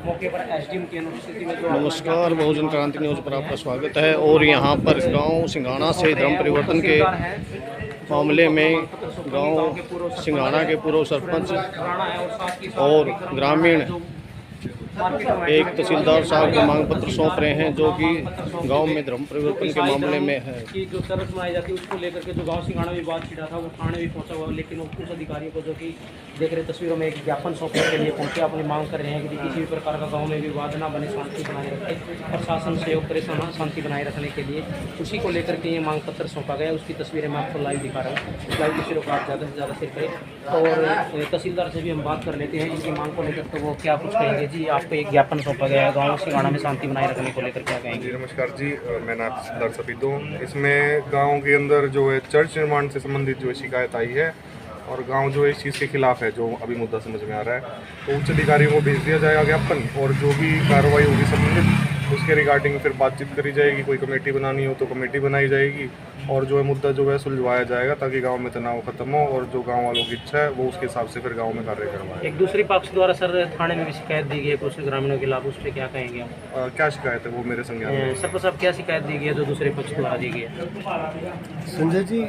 मौके पर एसडीएम की अनुपस्थिति में नमस्कार, बहुजन क्रांति न्यूज़ पर आपका स्वागत है। और यहाँ पर गांव सिंघाना से धर्म परिवर्तन के मामले में गांव सिंघाना के पूर्व सरपंच और ग्रामीण एक तहसीलदार साहब को मांग पत्र सौंप रहे हैं, जो कि गांव में धर्म परिवर्तन के मामले में है कि जो सड़क बनाई जाती है उसको लेकर के जो गांव सिंघाना विवाद छिड़ा था वो थाने भी पहुंचा हुआ, लेकिन उस अधिकारियों को जो कि देख रहे तस्वीरों में एक ज्ञापन सौंपने के लिए पहुंचे, अपनी मांग कर रहे हैं कि किसी भी प्रकार का गाँव में विवाद न बने, शांति बनाए रखे, प्रशासन सहयोग करे शांति बनाए रखने के लिए। उसी को लेकर के ये मांग पत्र सौंपा गया। उसकी तस्वीरें मैं आपको लाइव दिखा रहा हूँ। लाइव तस्वीरों को आप ज़्यादा से ज़्यादा शेयर करें। और तहसीलदार से भी हम बात कर लेते हैं इसकी मांग को लेकर, तो वो क्या कुछ कहेंगे। जी, आपको एक ज्ञापन सौंपा गया है गाँव सिंघाना में शांति बनाए रखने को लेकर, क्या कहेंगे। नमस्कार जी, मैं नाथ तहसीलदार सफीद हूँ। इसमें गांव के अंदर जो है चर्च निर्माण से संबंधित जो शिकायत आई है और गांव जो है इस चीज़ के खिलाफ है, जो अभी मुद्दा समझ में आ रहा है, तो उच्च अधिकारियों को भेज दिया जाएगा ज्ञापन, और जो भी कार्रवाई होगी संबंधित उसके रिगार्डिंग फिर बातचीत करी जाएगी। कोई कमेटी बनानी हो तो कमेटी बनाई जाएगी, और जो है मुद्दा जो है सुलझवाया जाएगा, ताकि गांव में तनाव खत्म हो और जो गांव वालों की इच्छा है वो उसके हिसाब से फिर गांव में कार्य करवाए। एक दूसरी पक्ष द्वारा सर थाने में भी शिकायत दी गई है कुछ ग्रामीणों के खिलाफ, उस पर क्या कहेंगे आप। क्या शिकायत है वो मेरे संज्ञान में। सरपंच साहब, क्या शिकायत दी गई है जो दूसरे पक्ष द्वारा दी गई है। संजय जी,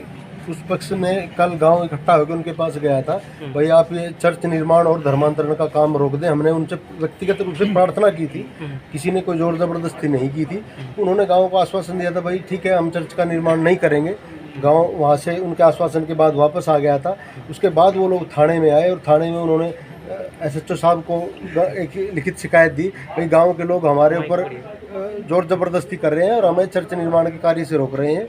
उस पक्ष ने कल गांव इकट्ठा होकर उनके पास गया था, भाई आप ये चर्च निर्माण और धर्मांतरण का काम रोक दें। हमने उनसे व्यक्तिगत रूप से प्रार्थना की थी, किसी ने कोई जोर ज़बरदस्ती नहीं की थी। उन्होंने गांव को आश्वासन दिया था, भाई ठीक है हम चर्च का निर्माण नहीं करेंगे। गांव वहां से उनके आश्वासन के बाद वापस आ गया था। उसके बाद वो लोग थाने में आए और थाने में उन्होंने एसएचओ साहब को एक लिखित शिकायत दी, भाई गाँव के लोग हमारे ऊपर जोर ज़बरदस्ती कर रहे हैं और हमें चर्च निर्माण के कार्य से रोक रहे हैं।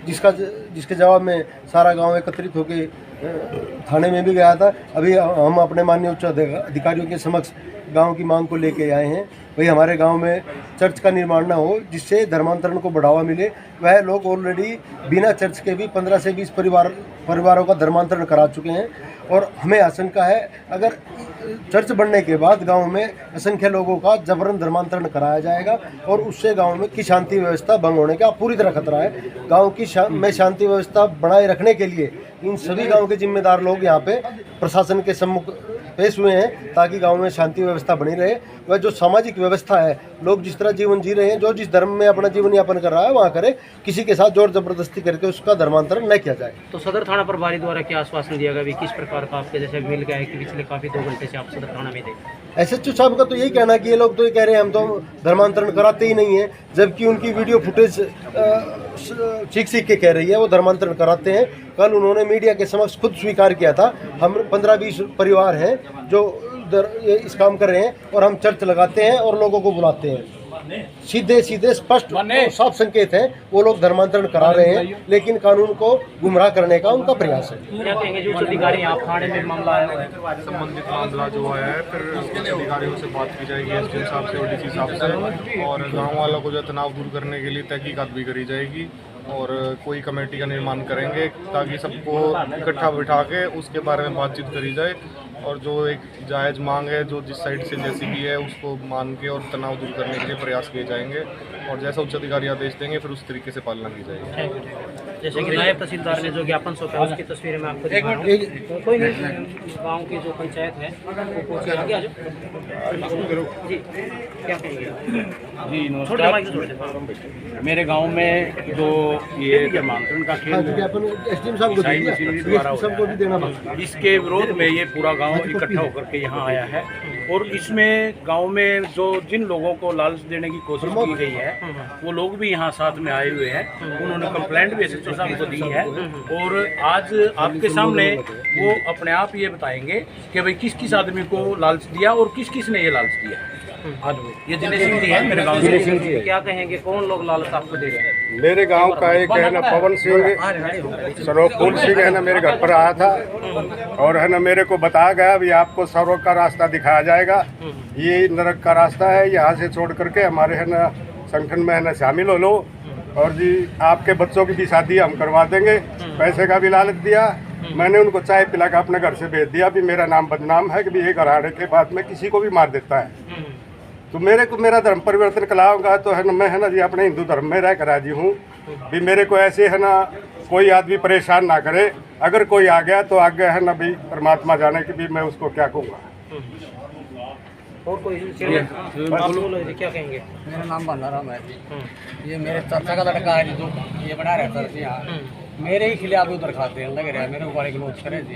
जिसके जवाब में सारा गांव एकत्रित होकर थाने में भी गया था। अभी हम अपने माननीय उच्च अधिकारियों के समक्ष गांव की मांग को लेके आए हैं, भाई हमारे गांव में चर्च का निर्माण ना हो, जिससे धर्मांतरण को बढ़ावा मिले। वह लोग ऑलरेडी बिना चर्च के भी 15 से 20 परिवारों का धर्मांतरण करा चुके हैं, और हमें आशंका है अगर चर्च बनने के बाद गांव में असंख्य लोगों का जबरन धर्मांतरण कराया जाएगा, और उससे गांव में की शांति व्यवस्था भंग होने का पूरी तरह खतरा है। गांव की में शांति व्यवस्था बनाए रखने के लिए इन सभी गांव के जिम्मेदार लोग यहाँ पे प्रशासन के सम्मुख पेश हुए हैं, ताकि गांव में शांति व्यवस्था बनी रहे। वह जो सामाजिक व्यवस्था है, लोग जिस तरह जीवन जी रहे हैं, जो जिस धर्म में अपना जीवन यापन कर रहा है वहाँ करे, किसी के साथ जोर जबरदस्ती करके उसका धर्मांतरण न किया जाए। तो सदर थाना प्रभारी द्वारा क्या आश्वासन दिया गया, किस प्रकार का आपके जैसे मिल गया है कि पिछले काफ़ी 2 घंटे से आप सदर थाना में थे। एसएचओ साहब का तो यही कहना है कि ये लोग तो ये कह रहे हैं हम तो धर्मांतरण कराते ही नहीं हैं, जबकि उनकी वीडियो फुटेज सीख के कह रही है वो धर्मांतरण कराते हैं। कल उन्होंने मीडिया के समक्ष खुद स्वीकार किया था, हम 15-20 परिवार हैं जो इस काम कर रहे हैं, और हम चर्च लगाते हैं और लोगों को बुलाते हैं। सीधे स्पष्ट और साफ संकेत है, वो लोग धर्मांतरण करा रहे हैं, लेकिन कानून को गुमराह करने का उनका प्रयास है। क्या कहेंगे जो अधिकारी आप थाने में मामला आया है, संबंधित मामला जो आया है, फिर उच्च अधिकारियों से बात की जाएगी, एसडीएम साहब से और डीसी साहब से, और गांव वालों को जो तनाव दूर करने के लिए तहकीकात भी करी जाएगी, और कोई कमेटी का निर्माण करेंगे ताकि सबको इकट्ठा बिठा के उसके बारे में बातचीत करी जाए, और जो एक जायज़ मांग है जो जिस साइड से जैसी भी है उसको मान के और तनाव दूर करने के लिए प्रयास किए जाएंगे, और जैसा उच्च अधिकारी आदेश देंगे फिर उस तरीके से पालना की जाएगी। जैसे कि नायब तहसीलदार ने जो ज्ञापन सौंपा उसकी तस्वीरें मैं आपको दिखा रहा हूं। कोई नहीं, गांव की जो पंचायत है वो पहुंचे आगे आ जाओ जी। क्या कहेंगे जी। नमस्कार। मेरे गांव में जो ये धर्मांतरण का खेल इसके विरोध में ये पूरा गांव इकट्ठा होकर के यहाँ आया है, और इसमें गांव में जो जिन लोगों को लालच देने की कोशिश की गई है वो लोग भी यहाँ साथ में आए हुए हैं। उन्होंने कंप्लेंट भी एसएचओ साहब को दी है, और आज आपके सामने वो अपने आप ये बताएंगे कि भाई किस किस आदमी को लालच दिया और किस किस ने ये लालच दिया। ये दिनेश सिंह जी है मेरे गांव से। क्या कहेंगे, कौन लोग लालच आपको दे रहे हैं। मेरे गांव का एक है ना पवन सिंह सरोजपुर सिंह है ना, मेरे घर पर आया था, और है ना मेरे को बताया गया भी आपको सरोज का रास्ता दिखाया जाएगा, ये नरक का रास्ता है, यहाँ से छोड़ करके हमारे है ना संगठन में है ना शामिल हो लो, और जी आपके बच्चों की भी शादी हम करवा देंगे। पैसे का भी लालच दिया। मैंने उनको चाय पिला कर अपने घर से भेज दिया, भी मेरा नाम बदनाम है कि भी ये घराड़े के बाद में किसी को भी मार देता है। तो मेरे को मेरा धर्म परिवर्तन कराऊंगा तो है ना, मैं है ना जी अपने हिंदू धर्म में रह कर राजी हूँ, भी मेरे को ऐसे है ना कोई आदमी परेशान ना करे। अगर कोई आ गया तो आगे है ना भी परमात्मा जाने की भी मैं उसको क्या कहूँगा। और कोई आप बोलो जी, क्या कहेंगे? मेरा नाम बंदाराम है जी। ये मेरे चाचा का लड़का है जो ये बना रहता है यहाँ, मेरे ही खिलाफ उधर खाते हैं लग रहा है, मेरे को गाड़ी क्लोज करे जी।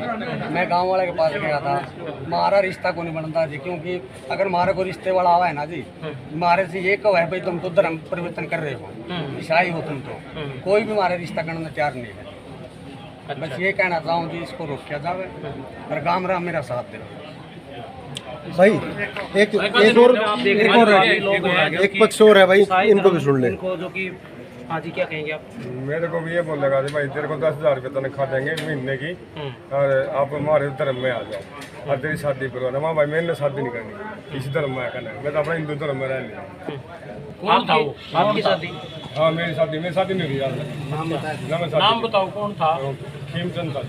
मैं गांव वाले के पास गया था, हमारा रिश्ता को नहीं बनता जी, क्योंकि अगर हमारे को रिश्ते वाला आवा है ना जी, हमारे से ये कहो है भाई तुम तो धर्म परिवर्तन कर रहे हो, ईसाई हो तुम तो, कोई भी हमारे रिश्ता करने में तैयार नहीं है। बस ये कहना चाहूँ जी, इसको रोका जाए और गाँव राम मेरा साथ दे। भाई एक पक्ष और है भाई, इनको भी सुन ले। इनको जो कि हाँ जी, क्या कहेंगे आप? मेरे को भी ये बोलेगा जी भाई तेरे को 10,000 रुपये तनख्वाह देंगे महीने की, और आप हमारे धर्म में आ जाओ और तेरी शादी करवाना। माँ भाई मैंने शादी नहीं करनी, इसी धर्म में करना है, मैं तो अपना हिंदू धर्म में रहने। कौन था वो? आपकी शादी? हाँ मेरी शादी नहीं हुई यार। नाम बताओ कौन था? खेमचंद था।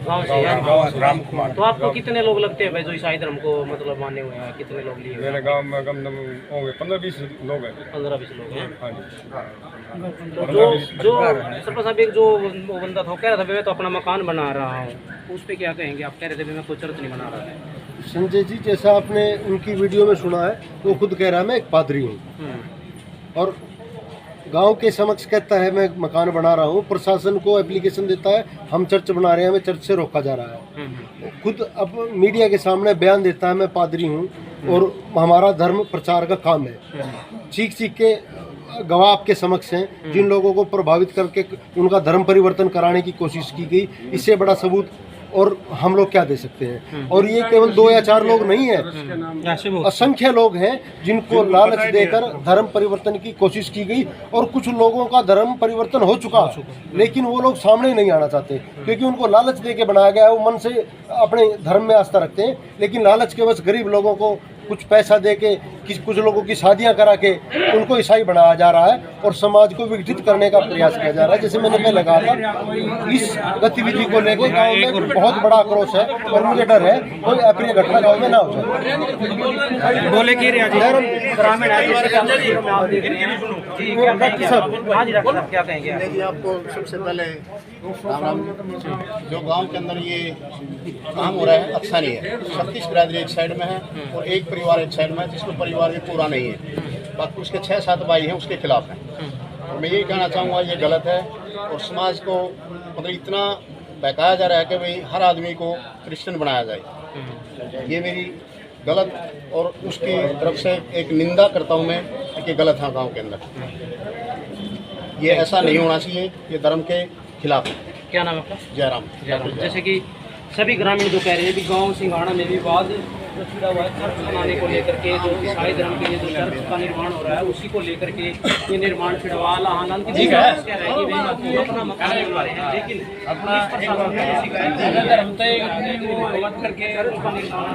गाँव से यार? राम कुमार। तो आपको कितने लोग लगते हैं भाई जो ईसाई धर्म को मतलब माने हुए हैं? कितने लोग लिए? मेरे गांव में कम से कम होंगे 15-20 लोग हैं। 15-20 लोग हैं। हाँ जी। तो जो सरपंच साहब एक जो वो बंदा था, कह रहा था मैं तो अपना मकान बना रहा हूँ, उस पर क्या कहेंगे? आप कह रहे थे मैं कोई चर्च नहीं बना रहा है। संजय जी, जैसा आपने उनकी वीडियो में सुना है, वो खुद कह रहा है मैं एक पादरी हूँ, और गांव के समक्ष कहता है मैं मकान बना रहा हूँ, प्रशासन को एप्लीकेशन देता है हम चर्च बना रहे हैं, हमें चर्च से रोका जा रहा है। खुद अब मीडिया के सामने बयान देता है मैं पादरी हूँ और हमारा धर्म प्रचार का काम है। चीख चीख के गवाह आपके समक्ष हैं, जिन लोगों को प्रभावित करके उनका धर्म परिवर्तन कराने की कोशिश की गई, इससे बड़ा सबूत और हम लोग क्या दे सकते हैं? और ये केवल 2 या 4 लोग नहीं है, असंख्य लोग हैं जिनको लालच देकर धर्म परिवर्तन की कोशिश की गई, और कुछ लोगों का धर्म परिवर्तन हो चुका, लेकिन वो लोग सामने नहीं आना चाहते क्योंकि उनको लालच दे के बनाया गया है। वो मन से अपने धर्म में आस्था रखते हैं, लेकिन लालच के बस गरीब लोगों को कुछ पैसा दे के, कुछ लोगों की शादियां करा के उनको ईसाई बनाया जा रहा है और समाज को विघटित करने का प्रयास किया जा रहा है। जैसे मैंने पहले कहा था, इस गतिविधि को लेकर गांव में बहुत बड़ा आक्रोश है और मुझे डर है कोई अप्रिय घटना गांव में ना हो जाए। बोले कि ग्रामीण क्या कहेंगे? देखिए आपको सबसे पहले राम, जो गांव के अंदर ये काम हो रहा है अच्छा नहीं है। 36 बिरादरी एक साइड में है और एक परिवार एक साइड में है, जिसमें परिवार भी पूरा नहीं है, बाकी उसके 6-7 भाई हैं उसके खिलाफ हैं। और मैं यही कहना चाहूँगा ये गलत है, और समाज को मतलब इतना बहकाया जा रहा है कि भाई हर आदमी को क्रिश्चियन बनाया जाए, ये मेरी गलत और उसकी तरफ से एक निंदा करता हूँ मैं कि गलत है। गाँव के अंदर ये ऐसा नहीं होना चाहिए, ये धर्म के खिलाफ है। क्या नाम है आपका? जयराम। जैसे कि सभी ग्रामीण जो कह रहे हैं कि गांव सिंघाड़ा में भी विवाद छिड़ा हुआ है चर्च बनाने को लेकर के, जो ईसाई धर्म के लिए जो चर्च का निर्माण हो रहा है उसी को लेकर के ये निर्माण छिड़वा हालांकि कह रहे हैं कि अपना मकान बनवा रहे हैं, लेकिन पुलिस प्रशासन ने शिकायत करके चर्च का निर्माण